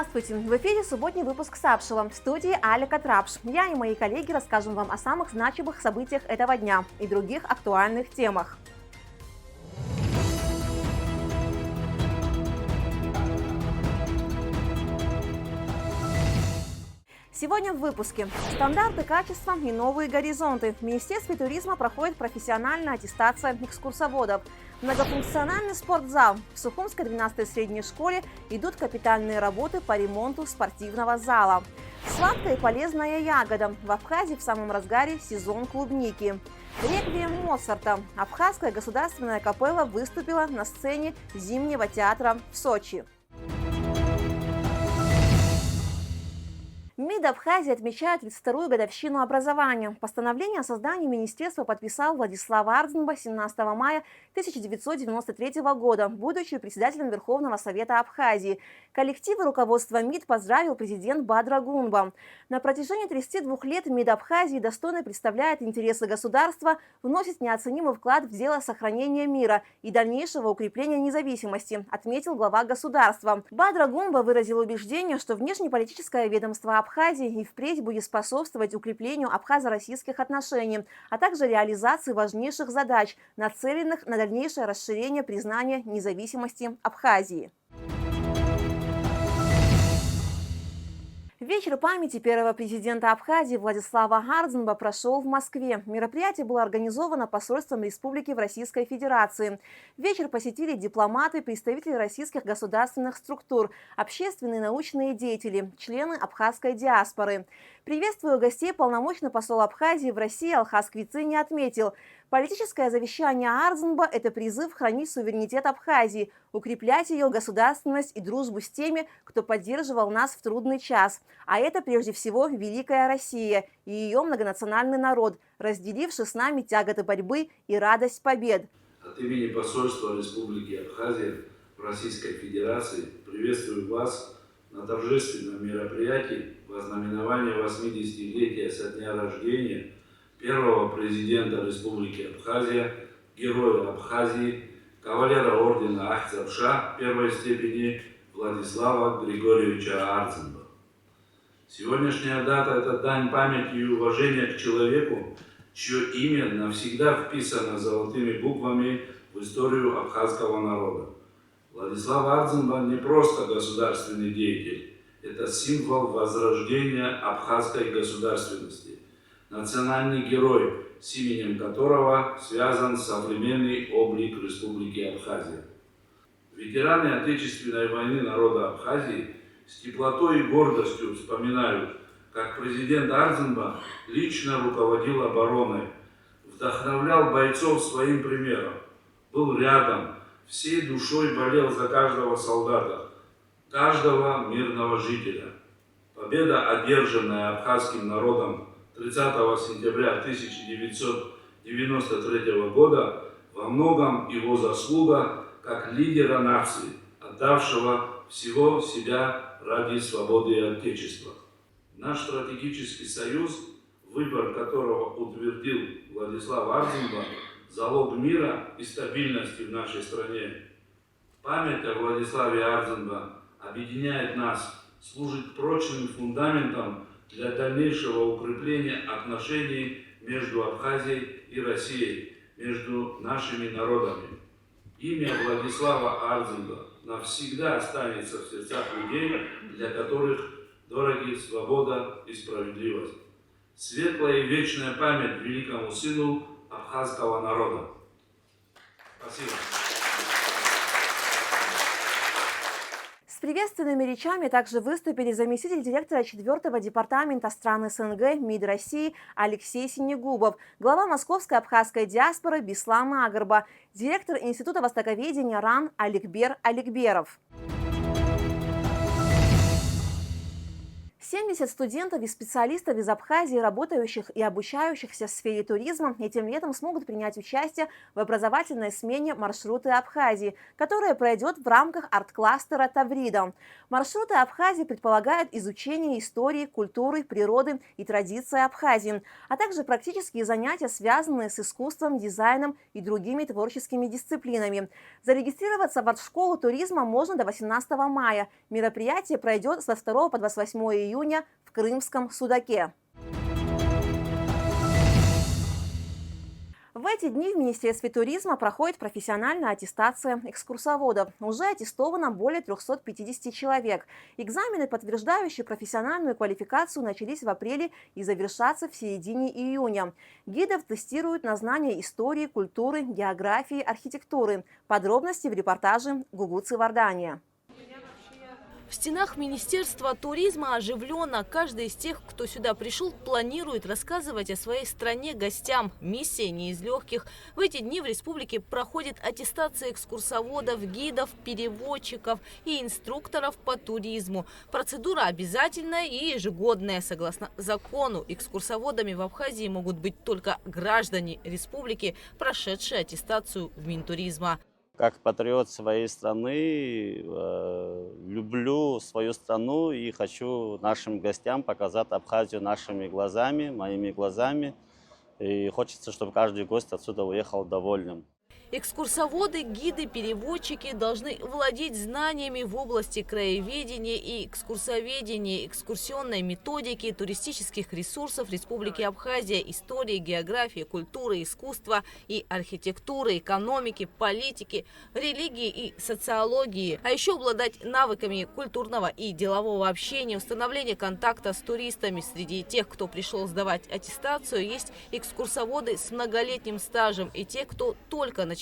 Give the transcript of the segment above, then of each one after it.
Здравствуйте! В эфире субботний выпуск Сапшила. В студии Алика Трапш. Я и мои коллеги расскажем вам о самых значимых событиях этого дня и других актуальных темах. Сегодня в выпуске. Стандарты качества и новые горизонты. В Министерстве туризма проходит профессиональная аттестация экскурсоводов. Многофункциональный спортзал. В Сухумской 12-й средней школе идут капитальные работы по ремонту спортивного зала. Сладкая и полезная ягода. В Абхазии в самом разгаре сезон клубники. Реквием Моцарта. Абхазская государственная капелла выступила на сцене Зимнего театра в Сочи. МИД Абхазии отмечает 32-ю годовщину образования. Постановление о создании министерства подписал Владислав Ардзинба 17 мая 1993 года, будучи председателем Верховного Совета Абхазии. Коллектив и руководство МИД поздравил президент Бадра Гунба. На протяжении 32 лет МИД Абхазии достойно представляет интересы государства, вносит неоценимый вклад в дело сохранения мира и дальнейшего укрепления независимости, отметил глава государства. Бадра Гунба выразил убеждение, что внешнеполитическое ведомство Абхазии и впредь будет способствовать укреплению абхазо-российских отношений, а также реализации важнейших задач, нацеленных на дальнейшее расширение признания независимости Абхазии. Вечер памяти первого президента Абхазии Владислава Ардзинба прошел в Москве. Мероприятие было организовано посольством республики в Российской Федерации. Вечер посетили дипломаты, представители российских государственных структур, общественные и научные деятели, члены абхазской диаспоры. Приветствуя гостей, полномочный посол Абхазии в России Алхаз Квицини отметил: политическое завещание Ардзинба – это призыв хранить суверенитет Абхазии, укреплять ее государственность и дружбу с теми, кто поддерживал нас в трудный час. А это прежде всего Великая Россия и ее многонациональный народ, разделивший с нами тяготы борьбы и радость побед. От имени посольства Республики Абхазия в Российской Федерации приветствую вас на торжественном мероприятии во знаменование 80-летия со дня рождения первого президента Республики Абхазия, героя Абхазии, кавалера ордена Ахтзабша первой степени Владислава Григорьевича Ардзинба. Сегодняшняя дата – это дань памяти и уважения к человеку, чье имя навсегда вписано золотыми буквами в историю абхазского народа. Владислав Ардзинба не просто государственный деятель, это символ возрождения абхазской государственности, национальный герой, с именем которого связан современный облик Республики Абхазия. Ветераны Отечественной войны народа Абхазии с теплотой и гордостью вспоминают, как президент Ардзинба лично руководил обороной, вдохновлял бойцов своим примером, был рядом, всей душой болел за каждого солдата, каждого мирного жителя. Победа, одержанная абхазским народом 30 сентября 1993 года, во многом его заслуга как лидера нации, отдавшего всего себя ради свободы и Отечества. Наш стратегический союз, выбор которого утвердил Владислав Ардзинба, залог мира и стабильности в нашей стране. Память о Владиславе Ардзинба объединяет нас, служит прочным фундаментом для дальнейшего укрепления отношений между Абхазией и Россией, между нашими народами. Имя Владислава Ардзинба навсегда останется в сердцах людей, для которых дороги свобода и справедливость. Светлая и вечная память великому сыну абхазского народа. Спасибо. С приветственными речами также выступили заместитель директора 4-го департамента стран СНГ МИД России Алексей Синегубов, глава московской абхазской диаспоры Бислам Агарба, директор Института востоковедения РАН Аликбер Аликберов. 70 студентов и специалистов из Абхазии, работающих и обучающихся в сфере туризма, этим летом смогут принять участие в образовательной смене «Маршруты Абхазии», которая пройдет в рамках арт-кластера «Таврида». Маршруты Абхазии предполагают изучение истории, культуры, природы и традиций Абхазии, а также практические занятия, связанные с искусством, дизайном и другими творческими дисциплинами. Зарегистрироваться в арт-школу туризма можно до 18 мая. Мероприятие пройдет с 22 по 28 июня в Крымском Судаке. В эти дни в Министерстве туризма проходит профессиональная аттестация экскурсоводов. Уже аттестовано более 350 человек. Экзамены, подтверждающие профессиональную квалификацию, начались в апреле и завершатся в середине июня. Гидов тестируют на знание истории, культуры, географии, архитектуры. Подробности в репортаже Гугуцы Вардания. В стенах Министерства туризма оживленно. Каждый из тех, кто сюда пришел, планирует рассказывать о своей стране гостям. Миссия не из легких. В эти дни в республике проходит аттестация экскурсоводов, гидов, переводчиков и инструкторов по туризму. Процедура обязательная и ежегодная. Согласно закону, экскурсоводами в Абхазии могут быть только граждане республики, прошедшие аттестацию в Минтуризма. Как патриот своей страны, люблю свою страну и хочу нашим гостям показать Абхазию нашими глазами, моими глазами. И хочется, чтобы каждый гость отсюда уехал довольным. Экскурсоводы, гиды, переводчики должны владеть знаниями в области краеведения и экскурсоведения, экскурсионной методики, туристических ресурсов Республики Абхазия, истории, географии, культуры, искусства и архитектуры, экономики, политики, религии и социологии. А еще обладать навыками культурного и делового общения, установления контакта с туристами. Среди тех, кто пришел сдавать аттестацию, есть экскурсоводы с многолетним стажем и те, кто только начинает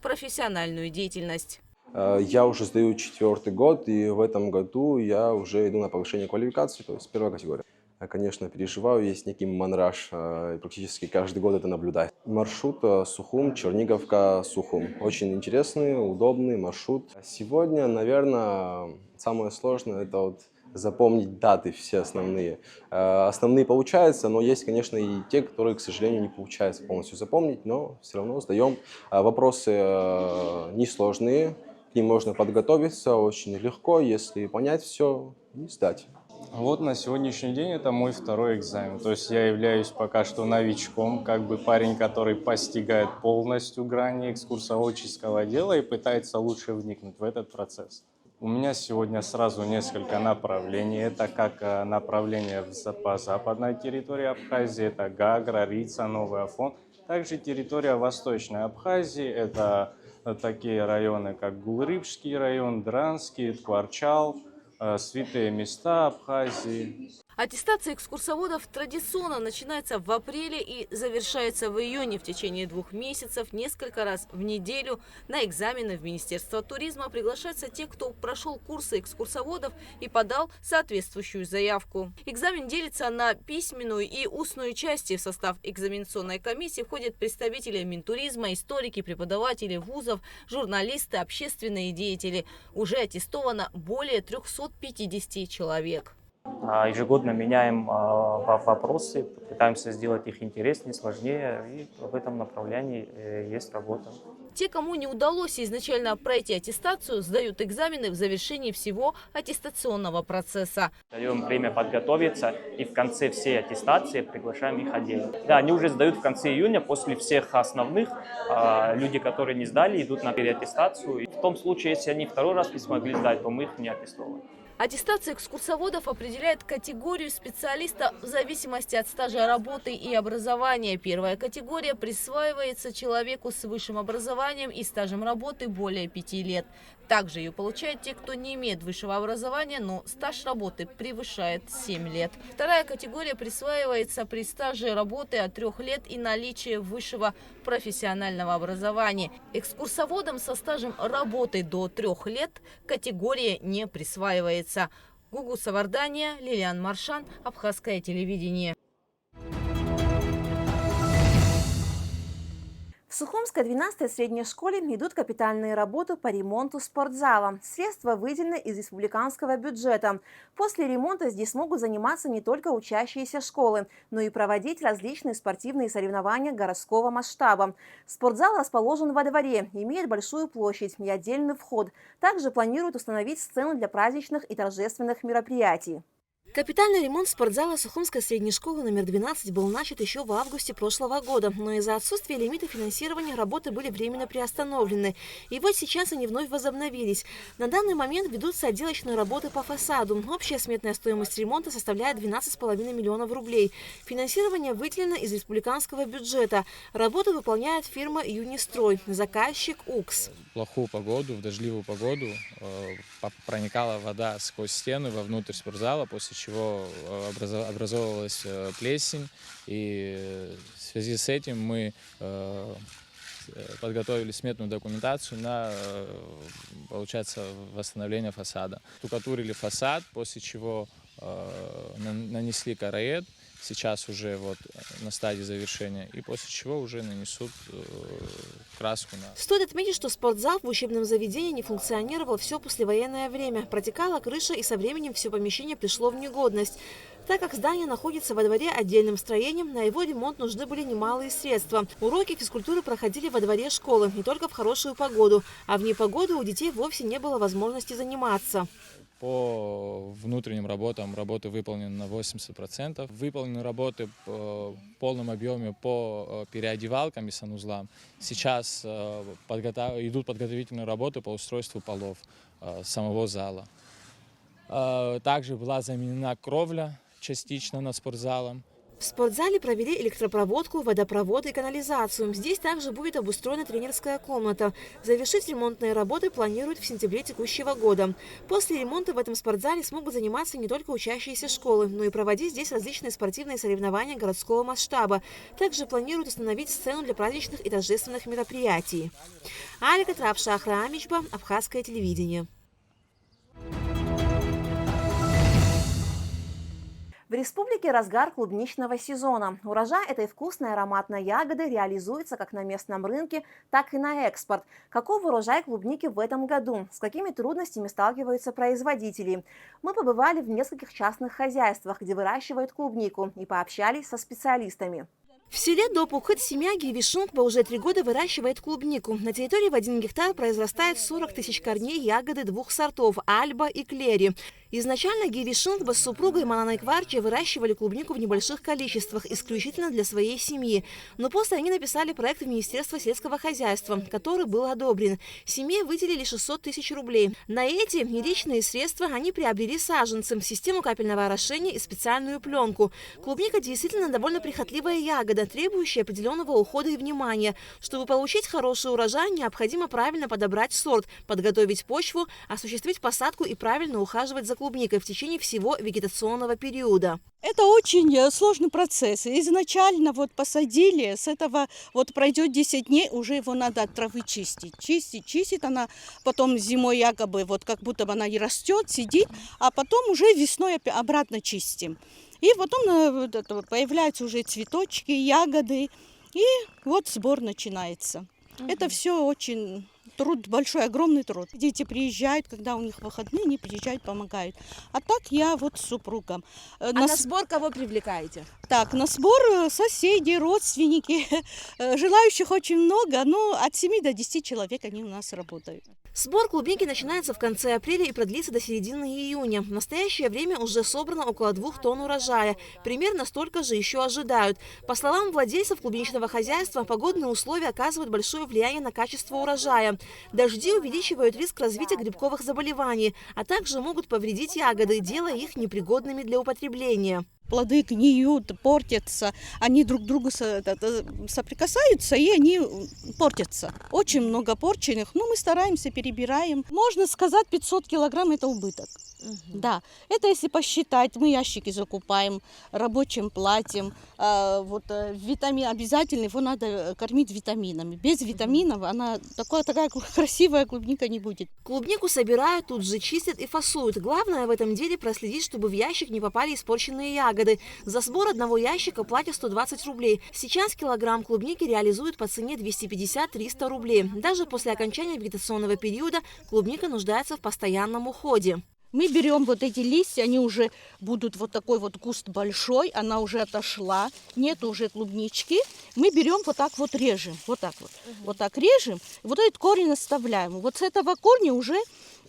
профессиональную деятельность. Я уже сдаю 4-й год, и в этом году я уже иду на повышение квалификации, то есть 1-я категория. Я, конечно, переживаю, есть некий мандраж, практически каждый год это наблюдаю. Маршрут Сухум, Черниговка, Сухум. Очень интересный, удобный маршрут. Сегодня, наверное, самое сложное это вот запомнить даты все основные. Основные получаются, но есть, конечно, и те, которые, к сожалению, не получается полностью запомнить, но все равно сдаем. Вопросы несложные, к ним можно подготовиться очень легко, если понять все и сдать. Вот на сегодняшний день это мой 2-й экзамен. То есть я являюсь пока что новичком, как бы парень, который постигает полностью грани экскурсоводческого дела и пытается лучше вникнуть в этот процесс. У меня сегодня сразу несколько направлений. Это как направление по западной территории Абхазии, это Гагра, Рица, Новый Афон. Также территория Восточной Абхазии, это такие районы, как Гулрыбский район, Дранский, Ткварчал, святые места Абхазии. Аттестация экскурсоводов традиционно начинается в апреле и завершается в июне. В течение 2 месяцев несколько раз в неделю на экзамены в Министерство туризма приглашаются те, кто прошел курсы экскурсоводов и подал соответствующую заявку. Экзамен делится на письменную и устную части. В состав экзаменационной комиссии входят представители Минтуризма, историки, преподаватели вузов, журналисты, общественные деятели. Уже аттестовано более 350 человек. Ежегодно меняем вопросы, пытаемся сделать их интереснее, сложнее, и в этом направлении есть работа. Те, кому не удалось изначально пройти аттестацию, сдают экзамены в завершении всего аттестационного процесса. Даем время подготовиться и в конце всей аттестации приглашаем их отдельно. Да, они уже сдают в конце июня, после всех основных. Люди, которые не сдали, идут на переаттестацию. И в том случае, если они 2-й раз не смогли сдать, то мы их не аттестовываем. Аттестация экскурсоводов определяет категорию специалиста в зависимости от стажа работы и образования. 1-я категория присваивается человеку с высшим образованием и стажем работы более 5 лет. Также ее получают те, кто не имеет высшего образования, но стаж работы превышает 7 лет. 2-я категория присваивается при стаже работы от 3 лет и наличии высшего профессионального образования. Экскурсоводам со стажем работы до 3 лет категория не присваивается. Гугуца Вардания, Лилиан Маршан, Абхазское телевидение. В В Сухумской 12-й средней школе идут капитальные работы по ремонту спортзала. Средства выделены из республиканского бюджета. После ремонта здесь могут заниматься не только учащиеся школы, но и проводить различные спортивные соревнования городского масштаба. Спортзал расположен во дворе, имеет большую площадь и отдельный вход. Также планируют установить сцену для праздничных и торжественных мероприятий. Капитальный ремонт спортзала Сухумской средней школы номер 12 был начат еще в августе прошлого года, но из-за отсутствия лимита финансирования работы были временно приостановлены. И вот сейчас они вновь возобновились. На данный момент ведутся отделочные работы по фасаду. Общая сметная стоимость ремонта составляет 12,5 миллионов рублей. Финансирование выделено из республиканского бюджета. Работу выполняет фирма «Юнистрой», заказчик УКС. В плохую погоду, в дождливую погоду проникала вода сквозь стены вовнутрь спортзала, после чего образовывалась плесень, и в связи с этим мы подготовили сметную документацию на, получается, восстановление фасада. Штукатурили фасад, после чего нанесли караед, сейчас уже вот на стадии завершения, и после чего уже нанесут краску. Стоит отметить, что спортзал в учебном заведении не функционировал все послевоенное время. Протекала крыша, и со временем все помещение пришло в негодность. Так как здание находится во дворе отдельным строением, на его ремонт нужны были немалые средства. Уроки физкультуры проходили во дворе школы, не только в хорошую погоду, а в непогоду у детей вовсе не было возможности заниматься. По внутренним работам работы выполнены на 80%. Выполнены работы в полном объеме по переодевалкам и санузлам. Сейчас идут подготовительные работы по устройству полов самого зала. Также была заменена кровля частично над спортзалом. В спортзале провели электропроводку, водопровод и канализацию. Здесь также будет обустроена тренерская комната. Завершить ремонтные работы планируют в сентябре текущего года. После ремонта в этом спортзале смогут заниматься не только учащиеся школы, но и проводить здесь различные спортивные соревнования городского масштаба. Также планируют установить сцену для праздничных и торжественных мероприятий. Алика Трапша-Ахрамичба, Абхазское телевидение. В республике разгар клубничного сезона. Урожай этой вкусной ароматной ягоды реализуется как на местном рынке, так и на экспорт. Каков урожай клубники в этом году? С какими трудностями сталкиваются производители? Мы побывали в нескольких частных хозяйствах, где выращивают клубнику, и пообщались со специалистами. В селе Допухыт семья Гивишунгба уже 3 года выращивает клубнику. На территории в 1 гектар произрастает 40 тысяч корней ягоды 2 сортов – Альба и Клери. Изначально Гивишунгба с супругой Мананой Кварчи выращивали клубнику в небольших количествах, исключительно для своей семьи. Но после они написали проект в Министерство сельского хозяйства, который был одобрен. Семье выделили 600 тысяч рублей. На эти личные средства они приобрели саженцы, систему капельного орошения и специальную пленку. Клубника действительно довольно прихотливая ягода, требующая определенного ухода и внимания. Чтобы получить хороший урожай, необходимо правильно подобрать сорт, подготовить почву, осуществить посадку и правильно ухаживать за клубникой в течение всего вегетационного периода. Это очень сложный процесс. Изначально вот посадили, с этого вот пройдет 10 дней, уже его надо от травы чистить. Чистит она, потом зимой якобы вот как будто бы она и растет, сидит, а потом уже весной обратно чистим. И потом появляются уже цветочки, ягоды, и вот сбор начинается. Это все очень труд, большой, огромный труд. Дети приезжают, когда у них выходные, они приезжают, помогают. А так я вот с супругом. На сбор кого привлекаете? Так, на сбор соседи, родственники. Желающих очень много, но от 7 до 10 человек они у нас работают. Сбор клубники начинается в конце апреля и продлится до середины июня. В настоящее время уже собрано около 2 тонн урожая. Примерно столько же еще ожидают. По словам владельцев клубничного хозяйства, погодные условия оказывают большое влияние на качество урожая. Дожди увеличивают риск развития грибковых заболеваний, а также могут повредить ягоды, делая их непригодными для употребления. Плоды гниют, портятся, они друг к другу соприкасаются, и они портятся. Очень много порченных, но мы стараемся, перебираем. Можно сказать, 500 килограмм – это убыток. Да, это если посчитать, мы ящики закупаем, рабочим платим, витамин обязательно, его надо кормить витаминами. Без витаминов такая красивая клубника не будет. Клубнику собирают, тут же чистят и фасуют. Главное в этом деле проследить, чтобы в ящик не попали испорченные ягоды. За сбор одного ящика платят 120 рублей. Сейчас килограмм клубники реализуют по цене 250-300 рублей. Даже после окончания вегетационного периода клубника нуждается в постоянном уходе. Мы берем вот эти листья, они уже будут вот такой вот куст большой, она уже отошла, нет уже клубнички. Мы берем вот так вот режем, вот так вот. Вот так режем, вот этот корень оставляем. Вот с этого корня уже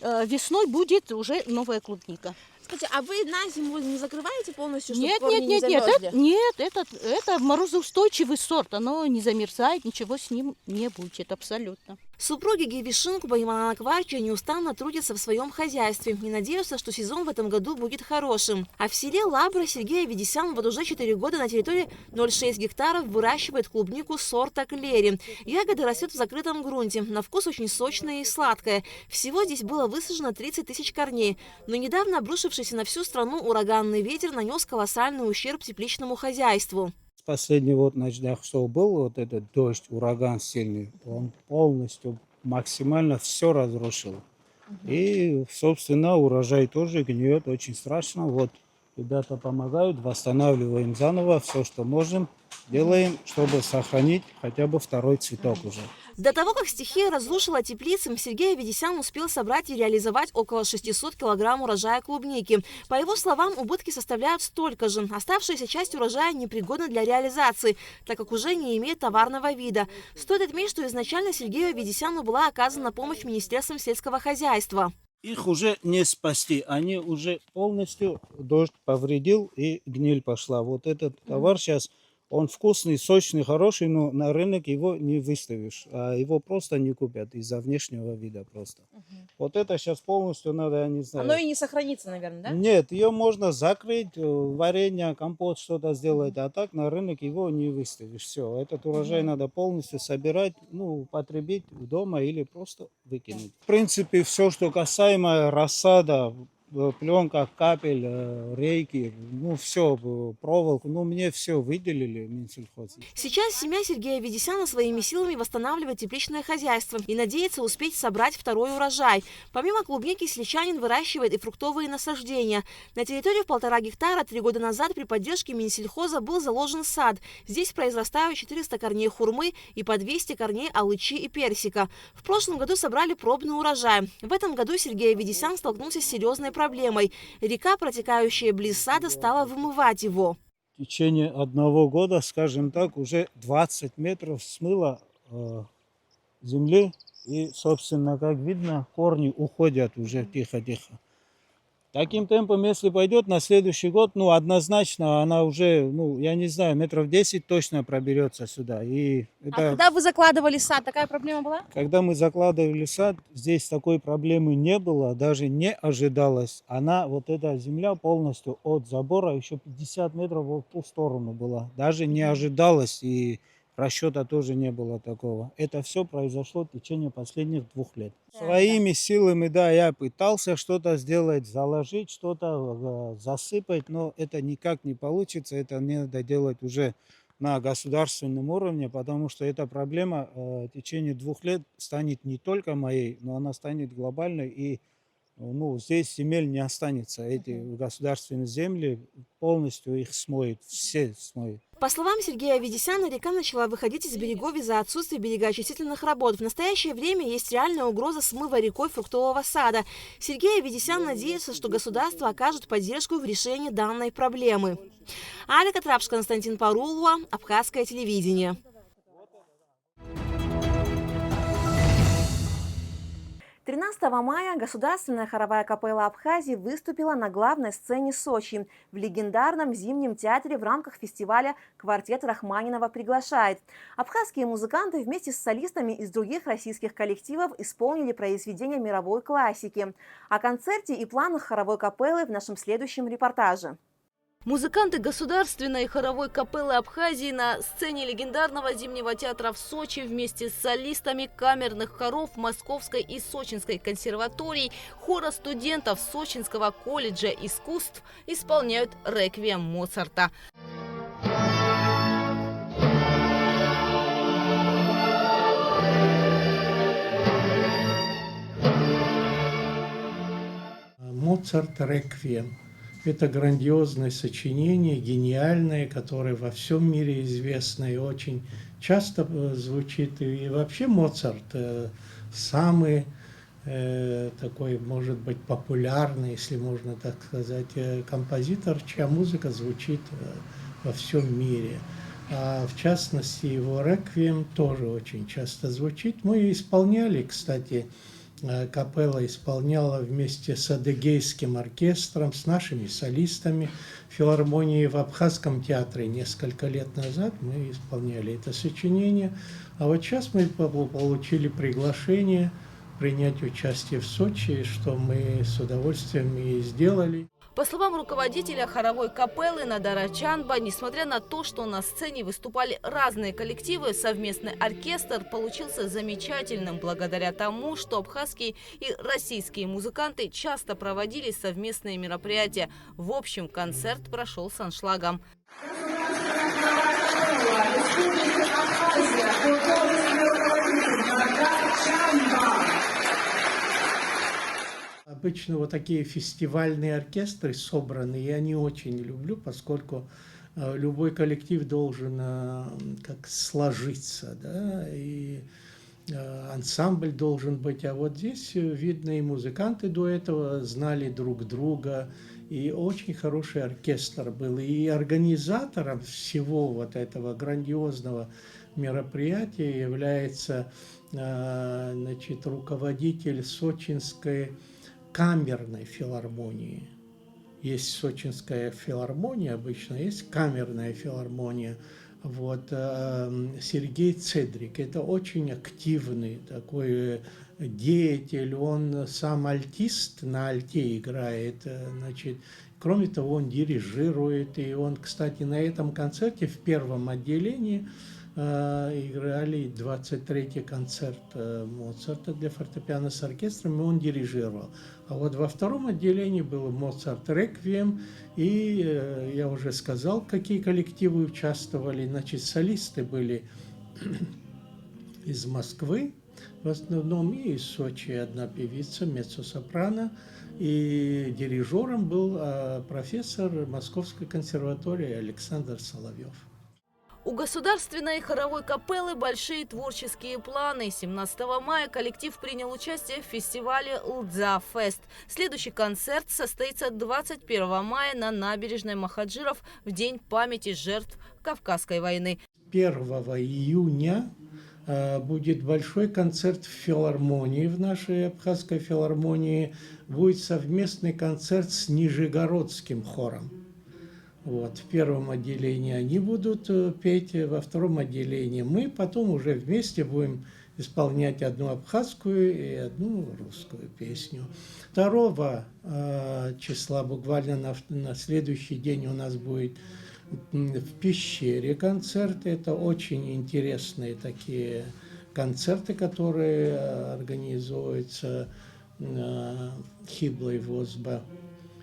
весной будет уже новая клубника. Скажите, а вы на зиму не закрываете полностью, чтобы Нет, корни не замерзли? Это морозоустойчивый сорт, оно не замерзает, ничего с ним не будет абсолютно. Супруги Гевишинкуба и Мананакварча неустанно трудятся в своем хозяйстве и надеются, что сезон в этом году будет хорошим. А в селе Лабра Сергей Авидисян вот уже 4 года на территории 0,6 гектаров выращивает клубнику сорта Клери. Ягода растет в закрытом грунте, на вкус очень сочная и сладкая. Всего здесь было высажено 30 тысяч корней. Но недавно обрушившийся на всю страну ураганный ветер нанес колоссальный ущерб тепличному хозяйству. Последний на днях, что был вот этот дождь, ураган сильный, он полностью, максимально все разрушил. И, собственно, урожай тоже гниет очень страшно. Вот ребята помогают, восстанавливаем заново все, что можем, делаем, чтобы сохранить хотя бы второй цветок уже. До того, как стихия разрушила теплицы, Сергей Авидисян успел собрать и реализовать около 600 килограмм урожая клубники. По его словам, убытки составляют столько же. Оставшаяся часть урожая непригодна для реализации, так как уже не имеет товарного вида. Стоит отметить, что изначально Сергею Авидисяну была оказана помощь Министерством сельского хозяйства. Их уже не спасти, они уже полностью дождь повредил и гниль пошла. Вот этот товар сейчас... Он вкусный, сочный, хороший, но на рынок его не выставишь. А его просто не купят из-за внешнего вида просто. Вот это сейчас полностью надо, я не знаю. Оно и не сохранится, наверное, да? Нет, ее можно закрыть, варенье, компот, что-то сделать. А так на рынок его не выставишь. Все, этот урожай надо полностью собирать, потребить дома или просто выкинуть. В принципе, все, что касаемо рассада, пленка, капель, рейки, все, проволоку, мне все выделили Минсельхоз. Сейчас семья Сергея Авидисяна своими силами восстанавливает тепличное хозяйство и надеется успеть собрать второй урожай. Помимо клубники, сельчанин выращивает и фруктовые насаждения. На территории в 1,5 гектара 3 года назад при поддержке Минсельхоза был заложен сад. Здесь произрастают 400 корней хурмы и по 200 корней алычи и персика. В прошлом году собрали пробный урожай. В этом году Сергей Авидисян столкнулся с серьезной проблемой. Река, протекающая близ сада, стала вымывать его. В течение 1 года, скажем так, уже 20 метров смыло земли. И, собственно, как видно, корни уходят уже тихо-тихо. Таким темпом, если пойдет на следующий год, однозначно она уже, я не знаю, метров 10 точно проберется сюда. И это... А когда вы закладывали сад, такая проблема была? Когда мы закладывали сад, здесь такой проблемы не было, даже не ожидалось. Вот эта земля полностью от забора еще 50 метров в ту сторону была. Даже не ожидалось, и расчета тоже не было такого. Это все произошло в течение последних 2 лет. Своими силами, я пытался что-то сделать, заложить что-то, засыпать, но это никак не получится. Это надо делать уже на государственном уровне, потому что эта проблема в течение 2 лет станет не только моей, но она станет глобальной, и здесь земель не останется. Эти государственные земли полностью их смоет, все смоет. По словам Сергея Авидисяна, река начала выходить из берегов из-за отсутствия берегоочистительных работ. В настоящее время есть реальная угроза смыва рекой фруктового сада. Сергей Авидисян надеется, что государство окажет поддержку в решении данной проблемы. Алика Трапш, Константин Парулова, Абхазское телевидение. 13 мая Государственная хоровая капелла Абхазии выступила на главной сцене Сочи в легендарном зимнем театре в рамках фестиваля «Квартет Рахманинова приглашает». Абхазские музыканты вместе с солистами из других российских коллективов исполнили произведения мировой классики. О концерте и планах хоровой капеллы в нашем следующем репортаже. Музыканты государственной и хоровой капеллы Абхазии на сцене легендарного зимнего театра в Сочи вместе с солистами камерных хоров Московской и Сочинской консерваторий, хора студентов Сочинского колледжа искусств исполняют реквием Моцарта. Моцарт «Реквием». Это грандиозное сочинение, гениальное, которое во всем мире известно и очень часто звучит. И вообще Моцарт самый такой, может быть, популярный, если можно так сказать, композитор, чья музыка звучит во всем мире. А в частности, его «Реквием» тоже очень часто звучит. Мы исполняли, кстати, капелла исполняла вместе с Адыгейским оркестром, с нашими солистами филармонии в Абхазском театре несколько лет назад. Мы исполняли это сочинение. А вот сейчас мы получили приглашение принять участие в Сочи, что мы с удовольствием и сделали. По словам руководителя хоровой капеллы Надара Чанба, несмотря на то, что на сцене выступали разные коллективы, совместный оркестр получился замечательным благодаря тому, что абхазские и российские музыканты часто проводили совместные мероприятия. В общем, концерт прошел с аншлагом. Обычно вот такие фестивальные оркестры собраны, я не очень люблю, поскольку любой коллектив должен как сложиться, да, и ансамбль должен быть. А вот здесь, видно, и музыканты до этого знали друг друга, и очень хороший оркестр был. И организатором всего вот этого грандиозного мероприятия является, значит, руководитель Сочинской камерной филармонии. Есть Сочинская филармония обычно, есть камерная филармония. Вот, Сергей Цедрик, это очень активный такой деятель, он сам альтист, на альте играет, значит, кроме того, он дирижирует, и он, кстати, на этом концерте в первом отделении играли 23-й концерт Моцарта для фортепиано с оркестром, и он дирижировал. А вот во втором отделении был Моцарт «Реквием», и я уже сказал, какие коллективы участвовали. Значит, солисты были из Москвы, в основном, и из Сочи одна певица, меццо-сопрано, и дирижером был профессор Московской консерватории Александр Соловьев. У государственной хоровой капеллы большие творческие планы. 17 мая коллектив принял участие в фестивале «Лдза-фест». Следующий концерт состоится 21 мая на набережной Махаджиров в День памяти жертв Кавказской войны. 1 июня будет большой концерт в филармонии, в нашей Абхазской филармонии. Будет совместный концерт с Нижегородским хором. Вот, в первом отделении они будут петь, во втором отделении мы, потом уже вместе будем исполнять одну абхазскую и одну русскую песню. 2 числа, буквально на следующий день, у нас будет в Пещере концерт. Это очень интересные такие концерты, которые организуются Хиблой ВОСБА.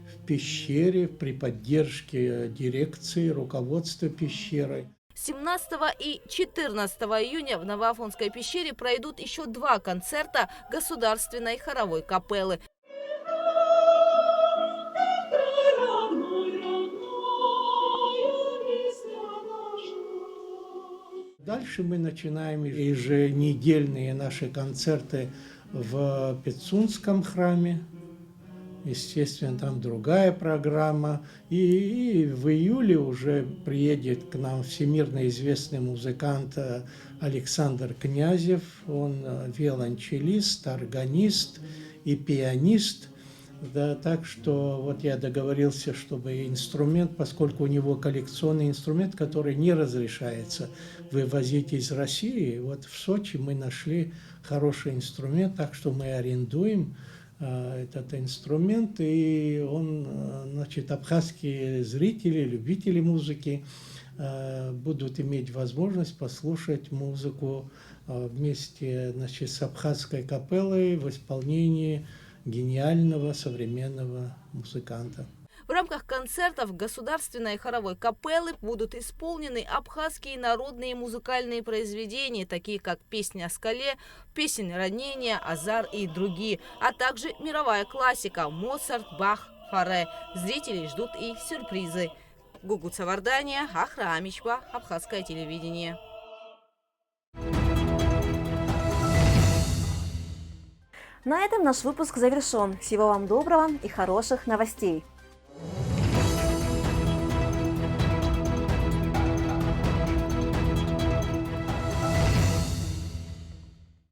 В Пещере при поддержке дирекции, руководства пещеры. 17 и 14 июня в Новоафонской пещере пройдут еще 2 концерта государственной хоровой капеллы. Дальше мы начинаем еженедельные наши концерты в Пицунском храме. Естественно, там другая программа. И в июле уже приедет к нам всемирно известный музыкант Александр Князев. Он виолончелист, органист и пианист. Да, так что вот я договорился, чтобы инструмент, поскольку у него коллекционный инструмент, который не разрешается вывозить из России, вот в Сочи мы нашли хороший инструмент, так что мы арендуем этот инструмент, и он, значит, абхазские зрители, любители музыки будут иметь возможность послушать музыку вместе, значит, с абхазской капеллой в исполнении гениального современного музыканта. В рамках концертов государственной хоровой капеллы будут исполнены абхазские народные музыкальные произведения, такие как «Песня о скале», «Песень ранения», «Азар» и другие, а также мировая классика Моцарт, Бах, Фаре. Зрителей ждут и сюрпризы. Гугут Савардания, Ахра Амичба, Абхазское телевидение. На этом наш выпуск завершен. Всего вам доброго и хороших новостей.